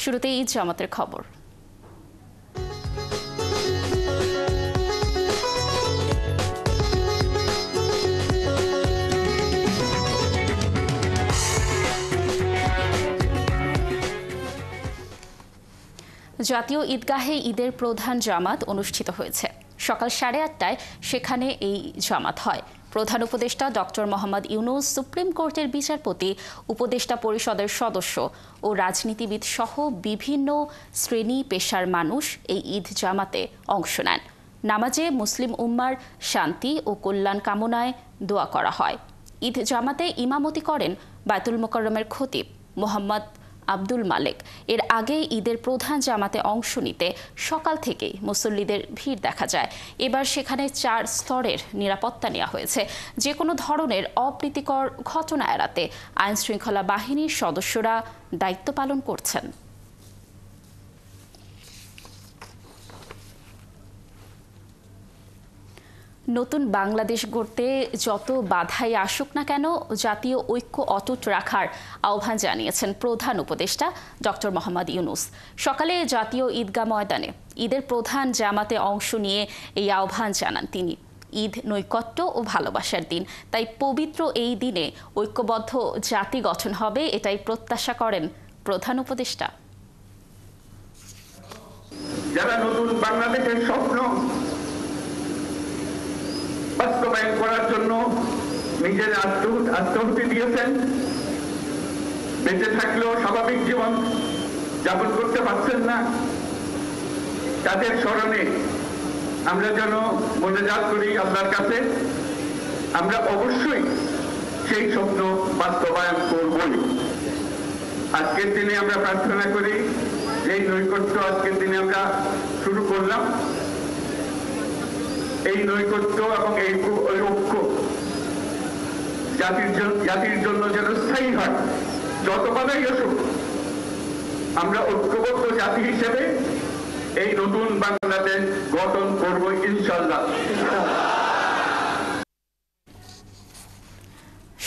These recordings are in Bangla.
শুরুতে ঈদ জামাতের খবর। জাতীয় ঈদগাহে ঈদের প্রধান জামাত অনুষ্ঠিত হয়েছে। সকাল 8:30টায় সেখানে এই জামাত হয়। প্রধান উপদেষ্টা ডক্টর মোহাম্মদ ইউনূস, সুপ্রিম কোর্টের বিচারপতি, উপদেষ্টা পরিষদের সদস্য ও রাজনীতিবিদ সহ বিভিন্ন শ্রেণী পেশার মানুষ এই ঈদ জামাতে অংশ নেন। নামাজে মুসলিম উম্মার শান্তি ও কল্যাণ কামনায় দোয়া করা হয়। ঈদ জামাতে ইমামতি করেন বায়তুল মোকাররমের খতিব মোহাম্মদ আব্দুল মালেক। এর আগে ঈদের প্রধান জামাতে অংশ নিতে সকাল থেকেই মুসল্লিদের ভিড় দেখা যায়। এবার সেখানে 4 স্তরের নিরাপত্তা নেওয়া হয়েছে। যে কোনো ধরনের অপ্রীতিকর ঘটনা এড়াতে আইনশৃঙ্খলা বাহিনীর সদস্যরা দায়িত্ব পালন করছেন। নতুন বাংলাদেশ গড়তে যত বাধাই আসুক না কেন জাতীয় ঐক্য অটুট রাখার আহ্বান জানিয়েছেন প্রধান উপদেষ্টা ডক্টর মোহাম্মদ ইউনূস। সকালে জাতীয় ঈদগাহ ময়দানে ঈদের প্রধান জামাতে অংশ নিয়ে এই আহ্বান জানান তিনি। ঈদ নৈকট্য ও ভালোবাসার দিন, তাই পবিত্র এই দিনে ঐক্যবদ্ধ জাতি গঠন হবে, এটাই প্রত্যাশা করেন প্রধান উপদেষ্টা। যারা নতুন বাংলাদেশের স্বপ্ন বাস্তবায়ন করার জন্য নিজের আত্মাহুতি দিয়েছেন, বেঁচে থাকলেও স্বাভাবিক জীবন যাপন করতে পারছেন না, তাদের স্মরণে আমরা যেন মোনাজাত করি আল্লাহর কাছে। আমরা অবশ্যই সেই স্বপ্ন বাস্তবায়ন করবই। আজকের দিনে আমরা প্রার্থনা করি, এই নৈকট্য আজকের দিনে আমরা শুরু করলাম, এই নৈকট্য এবং এই ঐক্য জাতির জন্য যেন স্থায়ী হয়। যত বাধাই আসুক আমরা ঐক্যবদ্ধ জাতি হিসেবে এই নতুন বাংলাদেশ গঠন করব ইনশাআল্লাহ।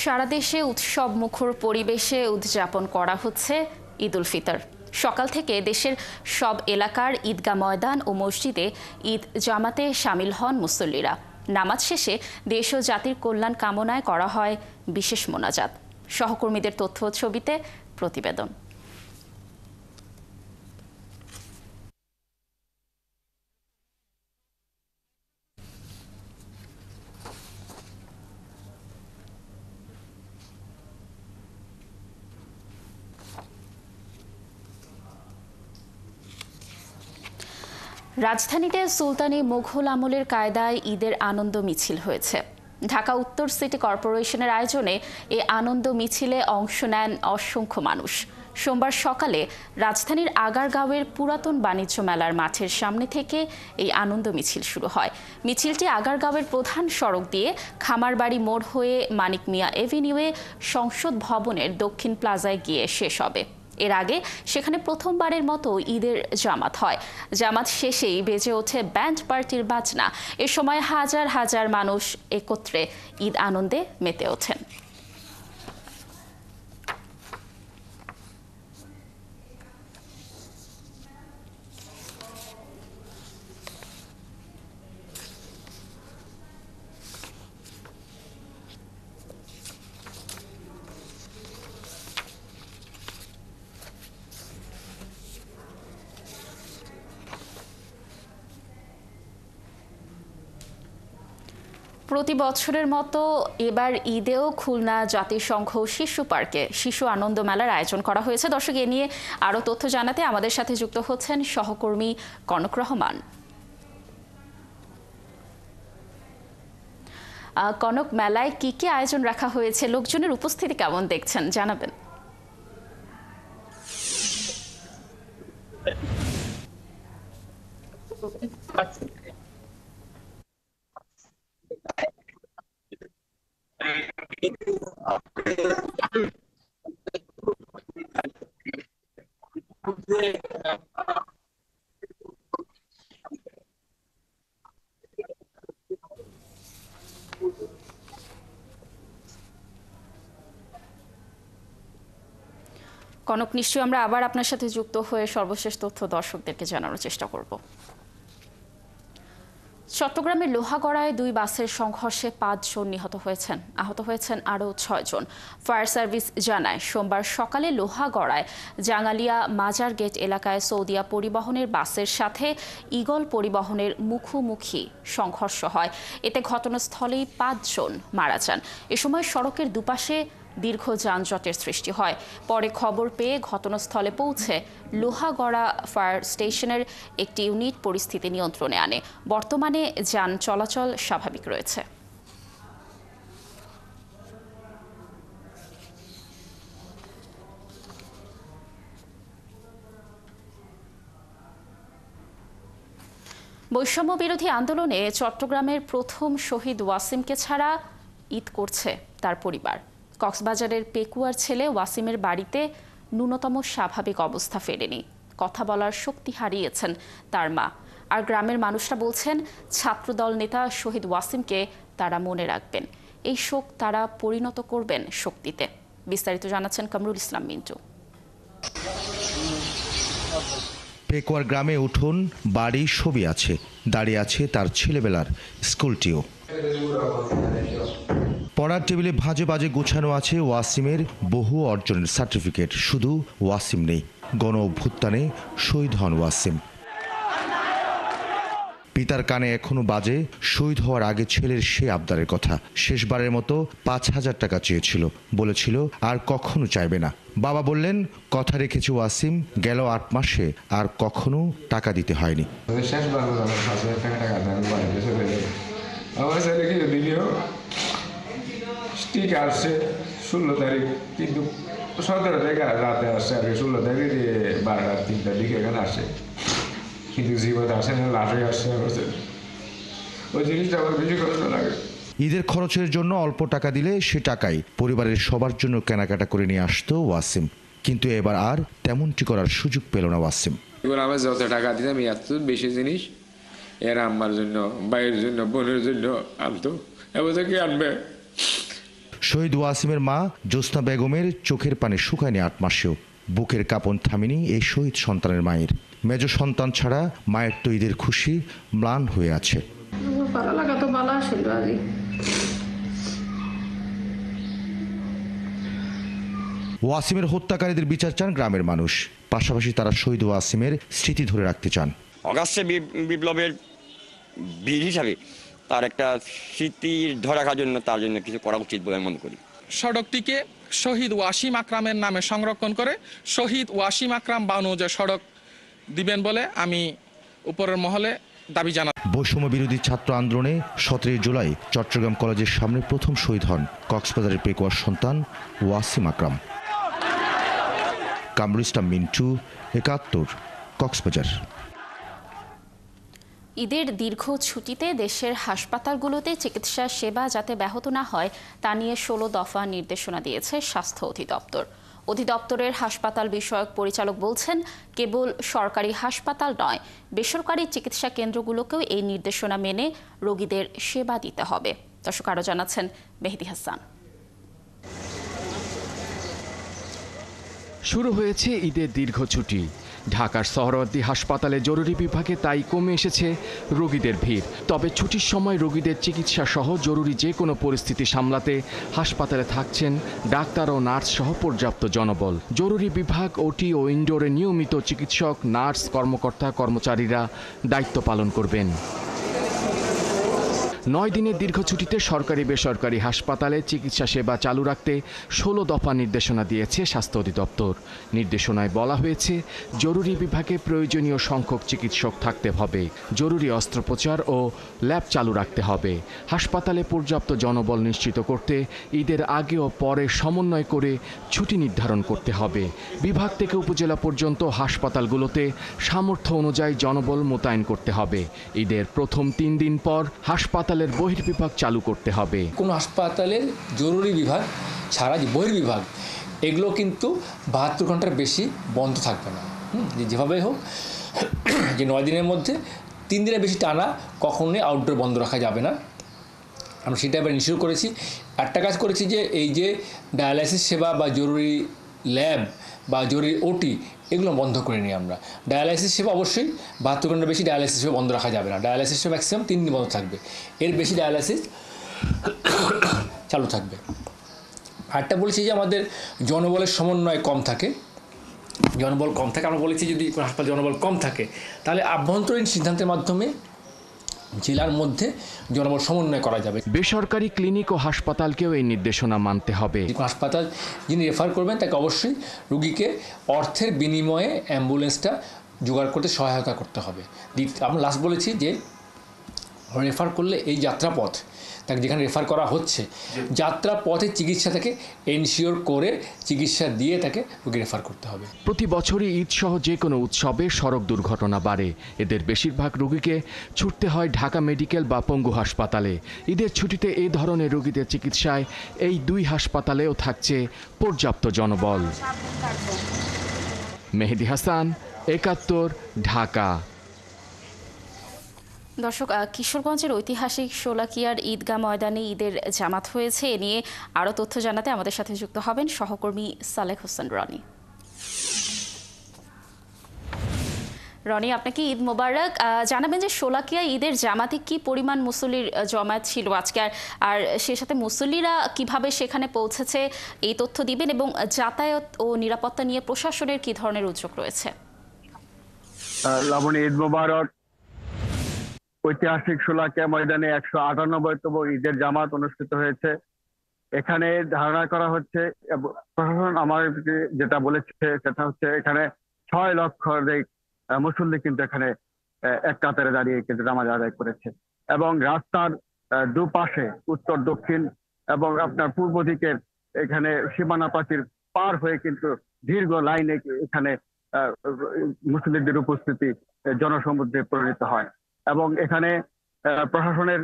সারা দেশে উৎসব মুখর পরিবেশে উদযাপন করা হচ্ছে ঈদ উল ফিতর। সকাল থেকে দেশের সব এলাকার ঈদগাহ ময়দান ও মসজিদে ঈদ জামাতে শামিল হন মুসল্লিরা। নামাজ শেষে দেশ ও জাতির কল্যাণ কামনায় করা হয় বিশেষ মোনাজাত। সহকর্মীদের তথ্য ছবিতে প্রতিবেদন। রাজধানীতে সুলতানি মুঘল আমলের কায়দায় ঈদের আনন্দ মিছিল হয়েছে। ঢাকা উত্তর সিটি কর্পোরেশনের আয়োজনে এই আনন্দ মিছিলে অংশ নেন অসংখ্য মানুষ। সোমবার সকালে রাজধানীর আগারগাঁওয়ের পুরাতন বাণিজ্য মেলার মাঠের সামনে থেকে এই আনন্দ মিছিল শুরু হয়। মিছিলটি আগারগাঁওয়ের প্রধান সড়ক দিয়ে খামারবাড়ি মোড় হয়ে মানিক মিয়া এভিনিউয়ে সংসদ ভবনের দক্ষিণ প্লাজায় গিয়ে শেষ হবে। এর আগে সেখানে প্রথমবারের মতো ঈদের জামাত হয়। জামাত শেষেই বেজে ওঠে ব্যান্ড পার্টির বাজনা। এ সময় হাজার হাজার মানুষ একত্রে ঈদ আনন্দে মেতে ওঠেন। প্রতি বছরের মতো এবার ঈদেও খুলনা জাতিসংঘ শিশু পার্কে শিশু আনন্দ মেলার আয়োজন করা হয়েছে। দর্শক, এ নিয়ে আরও তথ্য জানাতে আমাদের সাথে যুক্ত হচ্ছেন সহকর্মী কনক রহমান। কনক, মেলায় কি কি আয়োজন রাখা হয়েছে, লোকজনের উপস্থিতি কেমন দেখছেন জানাবেন। কনক, নিশ্চয়ই আমরা আবার আপনার সাথে যুক্ত হয়ে সর্বশেষ তথ্য দর্শকদেরকে জানানোর চেষ্টা করব। চট্টগ্রামের লোহাগড়ায় 2 বাসের সংঘর্ষে 5 জন নিহত হয়েছেন, আহত হয়েছেন আরও 6 জন। ফায়ার সার্ভিস জানায়, সোমবার সকালে লোহাগড়ায় জাঙ্গালিয়া মাজার গেট এলাকায় সৌদিয়া পরিবহনের বাসের সাথে ঈগল পরিবহনের মুখোমুখি সংঘর্ষ হয়। এতে ঘটনাস্থলেই 5 জন মারা যান। এ সময় সড়কের দুপাশে দীর্ঘ যানজটের সৃষ্টি হয়। পরে খবর পেয়ে ঘটনাস্থলে পৌঁছে লোহাগড়া ফায়ার স্টেশনের একটি ইউনিট পরিস্থিতি নিয়ন্ত্রণে আনে। বর্তমানে যান চলাচল স্বাভাবিক রয়েছে। বৈষম্য বিরোধী আন্দোলনে চট্টগ্রামের প্রথম শহীদ ওয়াসিমকে ছাড়া ঈদ করছে তার পরিবার। কক্সবাজারের পেকুয়ার ছেলে ওয়াসিমের বাড়িতে ন্যূনতম স্বাভাবিক অবস্থা ফেরেনি। কথা বলার শক্তি হারিয়েছেন তার মা। আর গ্রামের মানুষরা বলছেন, ছাত্রদল নেতা শহীদ ওয়াসিমকে তারা মনে রাখবেন। এই শোক তারা পরিণত করবেন শক্তিতে। বিস্তারিত জানাচ্ছেন কামরুল ইসলাম মিন্টু। পেকুয়ার গ্রামে উঠোন, বাড়ি সবই আছে, দাঁড়িয়ে আছে তার ছেলেবেলার স্কুলটিও। পড়ার টেবিলে ভাজে ভাজে গোছানো আছে ওয়াসিমের বহু অর্জনের সার্টিফিকেট। শুধু ওয়াসিম নেই, গণ অভ্যুত্থানে শহীদ হন ওয়াসিম। পিতার কানে এখনো বাজে শহীদ হওয়ার আগে ছেলের সে আবদারের কথা। শেষবারের মতো 5,000 টাকা চেয়েছিল, বলেছিল আর কখনো চাইবে না। বাবা বললেন, কথা রেখেছে ওয়াসিম, গেল 8 মাসে আর কখনো টাকা দিতে হয়নি। ঠিক আসছে 16 তারিখ, কিন্তু 17 তারিখ রাতে আসছে আর কি। 16 তারিখ 12টা 3টার দিকে এখানে আসে, কিন্তু জীবনে আসে না, লাশে আসছে। ওই জিনিসটা আমার বেশি কষ্ট লাগে। ঈদের খরচের জন্য অল্প টাকা দিলে সে টাকাই পরিবারের সবার জন্য কেনাকাটা করে নিয়ে আসতো ওয়াসিম। কিন্তু এবার আর তেমনটি করার সুযোগ পেল না ওয়াসিম। এবার আমার যত টাকা দিতাম এত বেশি জিনিস এর আম্মার জন্য, ভাইয়ের জন্য, বোনের জন্য আনতো। এবার তো কি আনবে? শহীদ ওয়াসিমের মা জ্যোৎস্না বেগমের চোখের পানি শুকায়নি 8 মাসেও। বুকের কাঁপন থামেনি এই শহীদ সন্তানের মায়ের। মেজ সন্তান ছাড়া মায়ের তো ঈদের খুশি ম্লান হয়ে আছে। ওয়াসিমের হত্যাকারীদের বিচার চান গ্রামের মানুষ। পাশাপাশি তারা শহীদ ওয়াসিমের স্মৃতি ধরে রাখতে চান। অগাস্টে বিপ্লবের বীর হিসাবে তার একটা স্মৃতি ধরে রাখার জন্য তার জন্য কিছু করা উচিত বলে মনে করি। সড়কটিকে শহীদ ওয়াসিম আকরামের নামে সংরক্ষণ করে শহীদ ওয়াসিম আকরাম বানুজে সড়ক দিবেন বলে আমি উপরের মহলে দাবি জানাই। বৈষম্য বিরোধী ছাত্র আন্দোলনে 17 জুলাই চট্টগ্রাম কলেজের সামনে প্রথম শহীদ হন কক্সবাজারের পেকুয়ার সন্তান ওয়াসিম আকরাম। কামরুল ইসলাম মিন্টু, 71, কক্সবাজার। ঈদের দীর্ঘ ছুটিতে দেশের হাসপাতালগুলোতে চিকিৎসা সেবা যাতে ব্যাহত না হয় তা নিয়ে 16 দফা নির্দেশনা দিয়েছে স্বাস্থ্য অধিদপ্তর। অধিদপ্তরের হাসপাতাল বিষয়ক পরিচালক বলছেন, কেবল সরকারি হাসপাতাল নয়, বেসরকারি চিকিৎসা কেন্দ্রগুলোকেও এই নির্দেশনা মেনে রোগীদের সেবা দিতে হবে। দর্শক আরও জানাচ্ছেন মেহেদি হাসান। শুরু হয়েছে ঈদের দীর্ঘ ছুটি। ঢাকার সোহরাওয়ার্দী হাসপাতালে জরুরি বিভাগে তাই কমে এসেছে রোগীদের ভিড়। তবে ছুটির সময় রোগীদের চিকিৎসা সহ জরুরি যে কোনো পরিস্থিতি সামলাতে হাসপাতালে থাকছেন ডাক্তার ও নার্স সহ পর্যাপ্ত জনবল। জরুরি বিভাগ, ওটি ও ইনডোরে নিয়মিত চিকিৎসক, নার্স, কর্মকর্তা, কর্মচারীরা দায়িত্ব পালন করবেন। 9 দিনের দীর্ঘ ছুটিতে সরকারি বেসরকারি হাসপাতালে চিকিৎসা সেবা চালু রাখতে 16 দফা নির্দেশনা দিয়েছে স্বাস্থ্য অধিদপ্তর। নির্দেশনায় বলা হয়েছে, জরুরি বিভাগে প্রয়োজনীয় সংখ্যক চিকিৎসক থাকতে হবে, জরুরি অস্ত্রোপচার ও ল্যাব চালু রাখতে হবে। হাসপাতালে পর্যাপ্ত জনবল নিশ্চিত করতে ঈদের আগে ও পরে সমন্বয় করে ছুটি নির্ধারণ করতে হবে। বিভাগ থেকে উপজেলা পর্যন্ত হাসপাতালগুলোতে সামর্থ্য অনুযায়ী জনবল মোতায়েন করতে হবে। ঈদের প্রথম 3 দিন পর হাসপাতালের বহির্বিভাগ চালু করতে হবে। কোনো হাসপাতালের জরুরি বিভাগ ছাড়া যে বহির্বিভাগ, এগুলো কিন্তু 72 ঘন্টার বেশি বন্ধ থাকবে না। যেভাবে হোক যে 9 দিনের মধ্যে 3 দিনের বেশি টানা কখনোই আউটডোর বন্ধ রাখা যাবে না। আমরা সেটা এবার নিশ্চিত করেছি। একটা কাজ করেছি যে এই যে ডায়ালাইসিস সেবা বা জরুরি ল্যাব বা জরুরি ওটি এগুলো বন্ধ করে নিই আমরা। ডায়ালাইসিস সেবা অবশ্যই 72 ঘন্টার বেশি ডায়ালাইসিস সেবা বন্ধ রাখা যাবে না। ডায়ালাইসিস সেবা ম্যাক্সিমাম 3 দিন বন্ধ থাকবে, এর বেশি ডায়ালাইসিস চালু থাকবে। আরেকটা বলেছি যে আমাদের জনবলের সমন্বয় কম থাকে, জনবল কম থাকে। আমরা বলেছি যদি কোনো হাসপাতালে জনবল কম থাকে তাহলে আভ্যন্তরীণ সিদ্ধান্তের মাধ্যমে জেলার মধ্যে জনবল সমন্বয় করা যাবে। বেসরকারি ক্লিনিক ও হাসপাতালকেও এই নির্দেশনা মানতে হবে। হাসপাতাল যিনি রেফার করবেন তাকে অবশ্যই রোগীকে অর্থের বিনিময়ে অ্যাম্বুলেন্সটা জোগাড় করতে সহায়তা করতে হবে। আমরা লাস্ট বলেছি যে রেফার করলে এই যাত্রাপথ তাকে যেখানে রেফার করা হচ্ছে যাত্রাপথে চিকিৎসা তাকে এনশিওর করে চিকিৎসা দিয়ে তাকে রোগী রেফার করতে হবে। প্রতি বছরই ঈদ সহ যে কোনো উৎসবে সড়ক দুর্ঘটনা বাড়ে। এদের বেশিরভাগ রোগীকে ছুটতে হয় ঢাকা মেডিকেল বা পঙ্গু হাসপাতালে। ঈদের ছুটিতে এই ধরনের রোগীদের চিকিৎসায় এই 2 হাসপাতালেও থাকছে পর্যাপ্ত জনবল। মেহেদি হাসান, 71, ঢাকা। দর্শক, কিশোরগঞ্জের ঐতিহাসিক শোলাকিয়ার ঈদগাহ ময়দানে ঈদের জামাত হয়েছে। এ নিয়ে আরও তথ্য জানাতে আমাদের সাথে যুক্ত হবেন সহকর্মী সালেহ হোসেন রনি। রনি, আপনাকে ঈদ মোবারক। জানাবেন যে শোলাকিয়া ঈদের জামাতে কি পরিমাণ মুসল্লির জমায়েত ছিল আজকে, আর সে সাথে মুসল্লিরা কিভাবে সেখানে পৌঁছেছে এই তথ্য দিবেন, এবং যাতায়াত ও নিরাপত্তা নিয়ে প্রশাসনের কি ধরনের উদ্যোগ রয়েছে? লাবণী, ঈদ মোবারক। ঐতিহাসিক শোলাকিয়া ময়দানে 198তম ঈদের জামাত অনুষ্ঠিত হয়েছে। এখানে ধারণা করা হচ্ছে, প্রশাসন আমার যেটা বলেছে সেটা হচ্ছে এখানে 6 লক্ষ মুসল্লি কিন্তু এখানে এক কাতারে দাঁড়িয়ে কিন্তু নামাজ আদায় করেছে, এবং রাস্তার দুপাশে উত্তর দক্ষিণ এবং আপনার পূর্ব দিকের এখানে সীমানা প্রাচীর পার হয়ে কিন্তু দীর্ঘ লাইনে এখানে মুসল্লিদের উপস্থিতি জনসমুদ্রে পরিণত হয়, এবং এখানে প্রশাসনের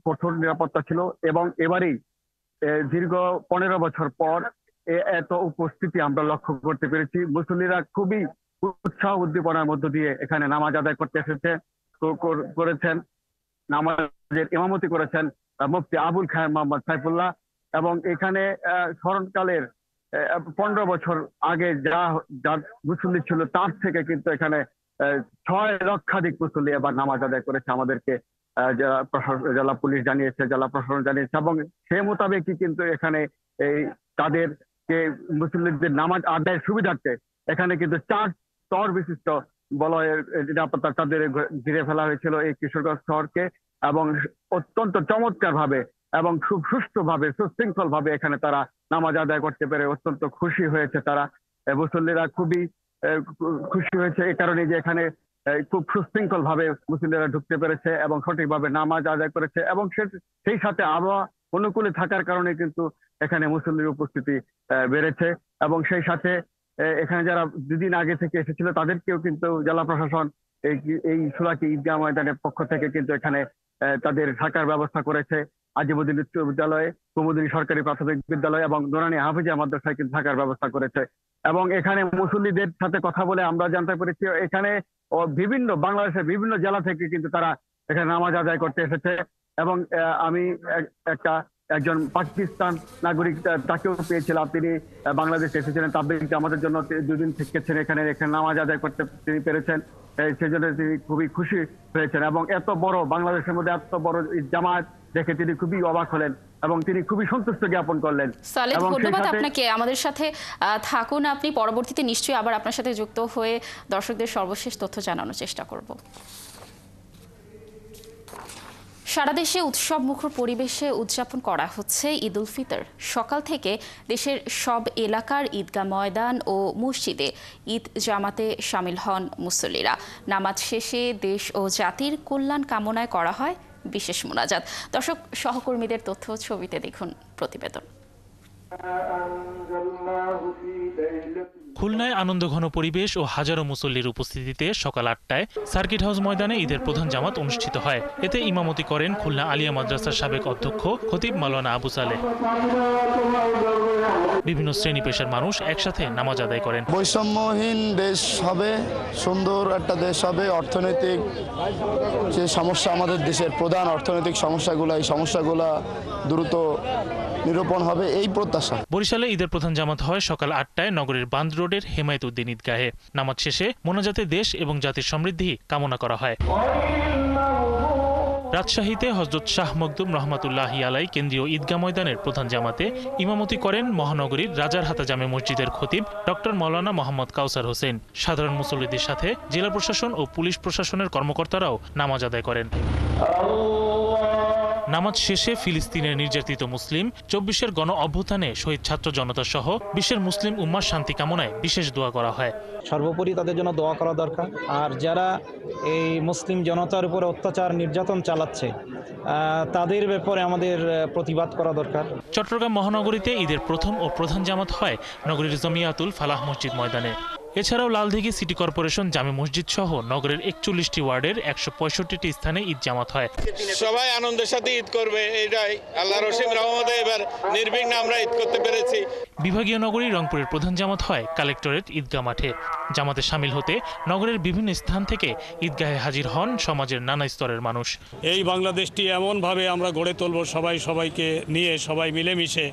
কঠোর নিরাপত্তা ছিল। এবং এবারেই দীর্ঘ 15 বছর পর এত উপস্থিতি আমরা লক্ষ্য করতে পেরেছি। মুসল্লিরা খুবই উৎসাহ উদ্দীপনার মধ্য দিয়ে এখানে নামাজ আদায় করতে করেছেন। নামাজের ইমামতি করেছেন মুফতি আবুল খায়ের মোহাম্মদ সাইফুল্লাহ, এবং এখানে স্মরণকালের 15 বছর আগে যা মুসল্লি ছিল তার থেকে কিন্তু এখানে 6 লক্ষাধিক মুসল্লি এবার নামাজ আদায় করেছে আমাদেরকে জেলা পুলিশ জানিয়েছে, জেলা প্রশাসন জানিয়েছে, এবং সে মোতাবেকই কিন্তু এখানে এই তাদেরকে মুসল্লিদের নামাজ আদায়ের সুবিধার্থে এখানে কিন্তু 4 স্তর বিশিষ্ট বলয়ের নিরাপত্তা তাদের ঘিরে ফেলা হয়েছিল এই কিশোরগঞ্জ শহরকে, এবং অত্যন্ত চমৎকার ভাবে এবং খুব সুষ্ঠুভাবে সুশৃঙ্খল ভাবে এখানে তারা নামাজ আদায় করতে পেরে অত্যন্ত খুশি হয়েছে তারা। মুসল্লিরা খুবই খুশি হয়েছে এই কারণে যে এখানে খুব সুশৃঙ্খল ভাবে মুসল্লিরা ঢুকতে পেরেছে এবং সঠিকভাবে নামাজ আদায় করেছে, এবং সেই সাথে আবহাওয়া অনুকূলে থাকার কারণে কিন্তু এখানে মুসল্লির উপস্থিতি বেড়েছে, এবং সেই সাথে এখানে যারা 2 দিন আগে থেকে এসেছিল তাদেরকেও কিন্তু জেলা প্রশাসন এই শোলাকিয়া ঈদগাহ ময়দানের পক্ষ থেকে কিন্তু এখানে তাদের থাকার ব্যবস্থা করেছে। আজিমুদ্দিন উচ্চ বিদ্যালয়ে, কুমুদিনী সরকারি প্রাথমিক বিদ্যালয় এবং নুরানি হাফিজিয়া মাদ্রাসায় কিন্তু থাকার ব্যবস্থা করেছে। এবং এখানে মুসল্লিদের সাথে কথা বলে আমরা জানতে পেরেছি এখানে বিভিন্ন বাংলাদেশের বিভিন্ন জেলা থেকে কিন্তু তারা এখানে নামাজ আদায় করতে এসেছে, এবং আমি একজন পাকিস্তান নাগরিক তাকেও পেয়েছিলাম, তিনি বাংলাদেশে এসেছিলেন, তাবলিগ আমাদের জন্য 2 দিন থেকেছেন এখানে নামাজ আদায় করতে তিনি পেরেছেন, সেই জন্য তিনি খুবই খুশি হয়েছেন, এবং এত বড় বাংলাদেশের মধ্যে এত বড় জামাত দেখে তিনি খুবই অবাক হলেন এবং তিনি খুবই সন্তুষ্ট জ্ঞাপন করলেন। সালেহ, ধন্যবাদ আপনাকে। আমাদের সাথে থাকুন আপনি, পরবর্তীতে নিশ্চয়ই আবার আপনার সাথে যুক্ত হয়ে দর্শকদের সর্বশেষ তথ্য জানানোর চেষ্টা করব। সারা দেশে উৎসব মুখর পরিবেশে উদযাপন করা হচ্ছে ঈদ উল ফিতর। সকাল থেকে দেশের সব এলাকার ঈদগাহ ময়দান ও মসজিদে ঈদ জামাতে শামিল হন মুসল্লিরা। নামাজ শেষে দেশ ও জাতির কল্যাণ কামনায় করা হয় বিশেষ মোনাজাত। দর্শক, সহকর্মীদের তথ্য ছবিতে দেখুন প্রতিবেদন। খুলনায় আনন্দঘন পরিবেশ ও হাজারো মুসল্লির উপস্থিতিতে সকাল 8টায় সার্কিট হাউস ময়দানে ঈদের প্রধান জামাত অনুষ্ঠিত হয়। এতে ইমামতি করেন খুলনা আলিয়া মাদ্রাসার সাবেক অধ্যক্ষ খতিব মাওলানা আবু সালেহ। বিভিন্ন শ্রেণী পেশার মানুষ একসাথে নামাজ আদায় করেন। বৈষম্যহীন দেশ হবে, সুন্দর একটা দেশ হবে। অর্থনৈতিক যে সমস্যা আমাদের দেশের প্রধান অর্থনৈতিক সমস্যাগুলো, এই সমস্যাগুলো দ্রুত নিরূপণ হবে এই প্রত্যাশা। বরিশালে ঈদের প্রধান জামাত হয় সকাল 8টায় নগরীর বান্দ রোডের হেমায়েতুদ্দিন ঈদগাহে। নামাজ শেষে মোনাজাতে দেশ এবং জাতির সমৃদ্ধি কামনা করা হয়। রাজশাহীতে হযরত শাহ মখদুম রহমাতুল্লাহি আলাই কেন্দ্রীয় ঈদগাহ ময়দানের প্রধান জামাতে ইমামতি করেন মহানগরীর রাজারহাতা জামে মসজিদের খতিব ডক্টর মাওলানা মোহাম্মদ কাউসার হোসেন। সাধারণ মুসল্লিদের সাথে জেলা প্রশাসন ও পুলিশ প্রশাসনের কর্মকর্তারাও নামাজ আদায় করেন। নামাজ শেষে ফিলিস্তিনের নির্যাতিত মুসলিম 24-এর গণ অভ্যুত্থানে শহীদ ছাত্র জনতা সহ বিশ্বের মুসলিম উম্মার শান্তি কামনায় বিশেষ দোয়া করা হয়। সর্বোপরি তাদের জন্য দোয়া করা দরকার। আর যারা এই মুসলিম জনতার উপর অত্যাচার নির্যাতন চালাচ্ছে তাদের ব্যাপারে আমাদের প্রতিবাদ করা দরকার। চট্টগ্রাম মহানগরীতে ঈদের প্রথম ও প্রধান জামাত হয় নগরীর জমিয়াতুল ফালাহ মসজিদ ময়দানে। এছাড়াও লালদিঘি সিটি কর্পোরেশন জামে মসজিদ সহ নগরের 41টি ওয়ার্ডের 165টি স্থানে ঈদ জামাত হয়। সবাই আনন্দের সাথে ঈদ করবে, এটাই আল্লাহর অসীম রহমতে এবার নির্বিঘ্নে আমরা ঈদ করতে পেরেছি। বিভাগীয় নগরী রংপুরের প্রধান জামাত হয় কালেক্টরেট ঈদগাহ মাঠে। জামাতে শামিল হতে নগরের বিভিন্ন স্থান থেকে ঈদগাহে হাজির হন সমাজের নানা স্তরের মানুষ। এই বাংলাদেশটি এমনভাবে আমরা গড়ে তুলব, সবাইকে নিয়ে, সবাই মিলেমিশে,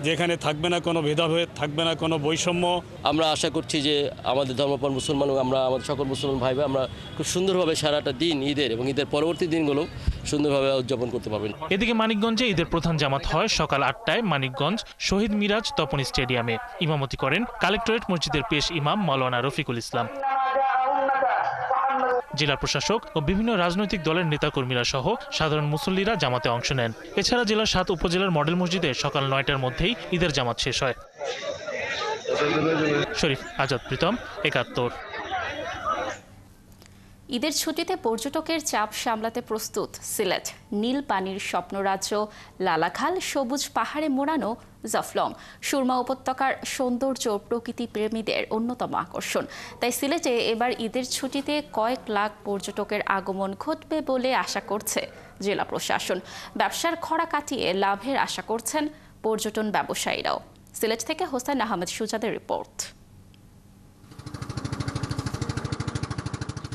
যেখানে থাকবে না কোনো ভেদাভেদ, থাকবে না কোনো বৈষম্য। আমরা আশা করছি যে আমাদের ধর্মপ্রাণ মুসলমান, আমরা আমাদের সকল মুসলমান ভাই আমরা খুব সুন্দরভাবে সারাটা দিন ঈদের এবং ঈদের পরবর্তী দিনগুলো সুন্দরভাবে উদযাপন করতে পারবেন। এদিকে মানিকগঞ্জে ঈদের প্রধান জামাত হয় সকাল 8টায় মানিকগঞ্জ শহীদ মিরাজ তপনী স্টেডিয়ামে। ইমামতি করেন কালেক্টরেট মসজিদের পেশ ইমাম মাওলানা রফিকুল ইসলাম। জেলা প্রশাসক ও বিভিন্ন রাজনৈতিক দলের নেতাকর্মীরা সহ সাধারণ মুসল্লিরা জামাতে অংশ নেন। এছাড়া জেলার 7 উপজেলার মডেল মসজিদে সকাল 9টার মধ্যেই ঈদের জামাত শেষ হয়। শরীফ আজাদ প্রীতম, 71। ঈদের ছুটিতে পর্যটকের চাপ সামলাতে প্রস্তুত সিলেট। নীল পানির স্বপ্নরাজ্য লালাখাল, সবুজ পাহাড়ে মোড়ানো জাফলং সুরমা উপত্যকার সৌন্দর্য প্রকৃতি প্রেমীদের অন্যতম আকর্ষণ। তাই সিলেটে এবার ঈদের ছুটিতে কয়েক লাখ পর্যটকের আগমন ঘটবে বলে আশা করছে জেলা প্রশাসন। ব্যবসার খরা কাটিয়ে লাভের আশা করছেন পর্যটন ব্যবসায়ীরাও। সিলেট থেকে হোসেন আহমেদ সুজাদের রিপোর্ট।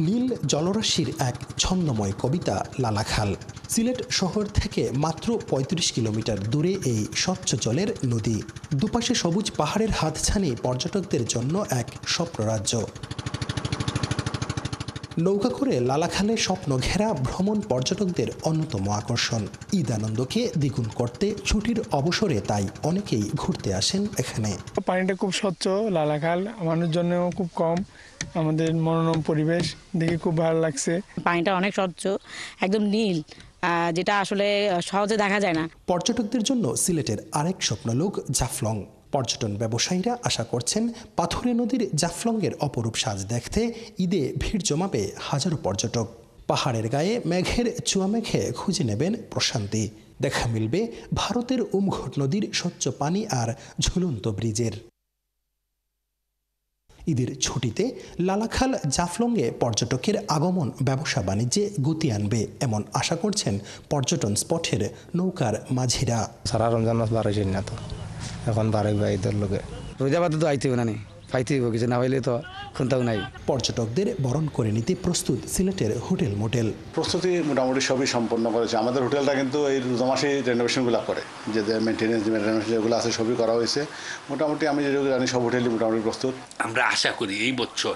নীল জলরাশির এক ছন্দময় কবিতা লালাখাল। সিলেট শহর থেকে মাত্র 35 কিলোমিটার দূরে এই স্বচ্ছ জলের নদী। দুপাশে সবুজ পাহাড়ের হাতছানি পর্যটকদের জন্য এক স্বপ্নরাজ্য। নৌকা করে লালাখালে স্বপ্ন ঘেরা ভ্রমণ পর্যটকদের অন্যতম আকর্ষণ। ঈদ আনন্দকে দ্বিগুণ করতে ছুটির অবসরে তাই অনেকেই ঘুরতে আসেন এখানে। পানিটা খুব স্বচ্ছ, লালাখাল মানুষজনেও খুব কম, আমাদের মনোরম পরিবেশ দেখে খুব ভালো লাগছে। পানিটা অনেক স্বচ্ছ, একদম নীল, যেটা আসলে সহজে দেখা যায় না। পর্যটকদের জন্য সিলেটের আরেক স্বপ্নলোক জাফলং। পর্যটন ব্যবসায়ীরা আশা করছেন পাথুরে নদীর জাফলংয়ের অপরূপ সাজ দেখতে ঈদে ভিড় জমাবে হাজারো পর্যটক। পাহাড়ের গায়ে মেঘের চুয়া মেঘে খুঁজে নেবেন প্রশান্তি। দেখা মিলবে ভারতের উমঘট নদীর স্বচ্ছ পানি আর ঝুলন্ত ব্রিজের। ঈদের ছুটিতে লালাখাল জাফলংয়ে পর্যটকের আগমন ব্যবসা বাণিজ্যে গতি আনবে এমন আশা করছেন পর্যটন স্পটের নৌকার মাঝিরা। সারা রমজান মাস বাড়াইছে না, তো এখন বাড়াই বা ঈদের লোকে রোজাবাদে তো আইতে না, পাইতে কিছু না পাইলে তো খুনতাও নাই। পর্যটকদের বরণ করে নিতে প্রস্তুত সিলেটের হোটেল মোটেল। প্রস্তুতি মোটামুটি সবই সম্পন্ন করেছে। আমাদের হোটেলটা কিন্তু এই রোজা মাসে রেনোভেশনগুলো করে, যে মেনটেন্যান্স রেনোভেশন যেগুলো আছে সবই করা হয়েছে। মোটামুটি আমি যেগুলো জানি সব হোটেলই মোটামুটি প্রস্তুত। আমরা আশা করি এই বছর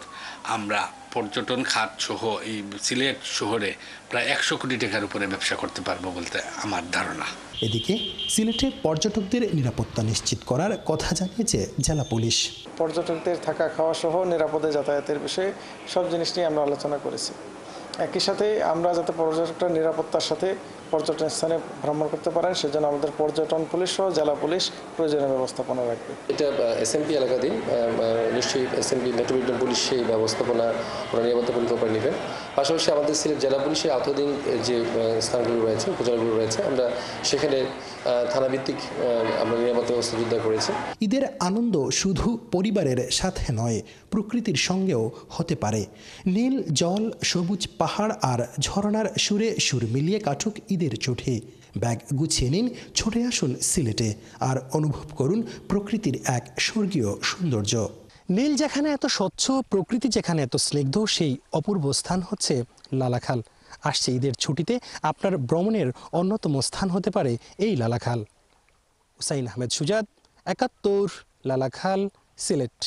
আমরা পর্যটন খাত সহ এই সিলেট শহরে প্রায় 100 কোটি টাকার উপরে ব্যবসা করতে পারবো বলতে আমার ধারণা। এদিকে সিলেটে পর্যটকদের নিরাপত্তা নিশ্চিত করার কথা জানিয়েছে জেলা পুলিশ। পর্যটকদের থাকা খাওয়া সহ নিরাপদে যাতায়াতের বিষয়ে সব জিনিস নিয়ে আমরা আলোচনা করেছি। একই সাথে আমরা যাতে পর্যটকরা নিরাপত্তার সাথে পর্যটন স্থানে ভ্রমণ করতে পারেন সেজন্য আমাদের পর্যটন পুলিশ সহ জেলা পুলিশ প্রয়োজনীয় ব্যবস্থাপনা রাখবে। এটা এসএমপি এলাকাধীন, নিশ্চয়ই এসএমপি মেট্রোপলিটন পুলিশ সেই ব্যবস্থাপনা ওরা নিরাপত্তা পরিকল্পনা নেবেন। পাশাপাশি আমাদের সিলেট জেলা পুলিশের আওতাধীন যে স্থানগুলো রয়েছে, উপজেলাগুলো রয়েছে, আমরা সেখানে থানাভিত্তিক আমরা নিরাপত্তা ব্যবস্থা জোরদার করেছি। ঈদের আনন্দ শুধু পরিবারের সাথে নয়, প্রকৃতির সঙ্গেও হতে পারে। নীল জল, সবুজ পাহাড় আর ঝর্ণার সুরে সুর মিলিয়ে কাটুক ঈদের ছুটি। ব্যাগ গুছিয়ে নিন, ছুটে আসুন সিলেটে আর অনুভব করুন প্রকৃতির এক স্বর্গীয় সৌন্দর্য। নীল যেখানে এত স্বচ্ছ, প্রকৃতি যেখানে এত স্নিগ্ধ, সেই অপূর্ব স্থান হচ্ছে লালাখাল। আসছে ঈদের ছুটিতে আপনার ভ্রমণের অন্যতম স্থান হতে পারে এই লালাখাল। হুসাইন আহমেদ সুজাত, ৭১, লালাখাল, সিলেট।